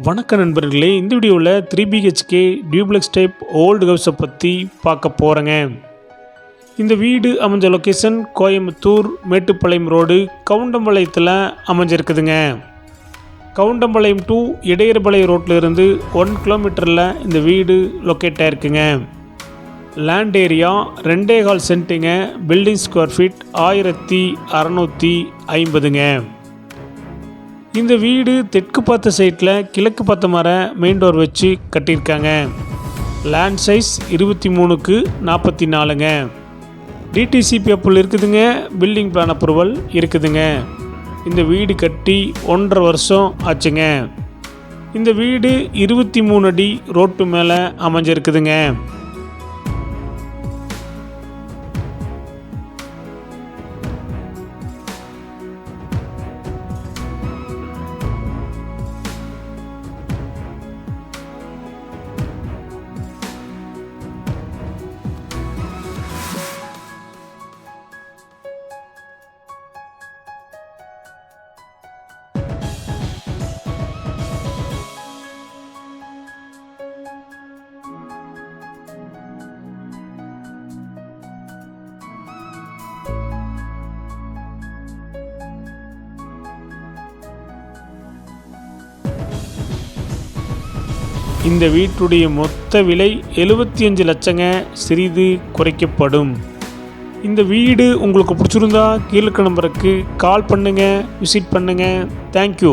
வணக்க நண்பர்களே, இந்த வீடியோவில் 3BHK டியூப்ளெக்ஸ் டைப் ஓல்டு ஹவுஸை பற்றி பார்க்க போகிறேங்க. இந்த வீடு அமைஞ்ச லொக்கேஷன் கோயம்புத்தூர் மேட்டுப்பாளையம் ரோடு கவுண்டம்பாளையத்தில் அமைஞ்சிருக்குதுங்க. கவுண்டம்பாளையம் டு இடையர்பாளையம் ரோட்டில் இருந்து 1 கிலோமீட்டரில் இந்த வீடு லொக்கேட் ஆகிருக்குங்க. லேண்ட் ஏரியா 2.25 சென்ட்டுங்க. பில்டிங் ஸ்கொயர் ஃபீட் 1650ங்க. இந்த வீடு தெற்கு பார்த்த சைட்டில் கிழக்கு பார்த்த மாதிரி மெயின் டோர் வச்சு கட்டியிருக்காங்க. லேண்ட் சைஸ் 23/44ங்க. டிடிசிபி அப்ரூவல் இருக்குதுங்க. பில்டிங் பிளான் அப்ரூவல் இருக்குதுங்க. இந்த வீடு கட்டி 1.5 வருஷம் ஆச்சுங்க. இந்த வீடு 23 அடி ரோட்டு மேலே அமைஞ்சிருக்குதுங்க. இந்த வீட்டுடைய மொத்த விலை 75 லட்சங்க. சிறிது குறைக்கப்படும். இந்த வீடு உங்களுக்கு பிடிச்சிருந்தா கீழே நம்பருக்கு கால் பண்ணுங்கள், விசிட் பண்ணுங்கள். தேங்க்யூ.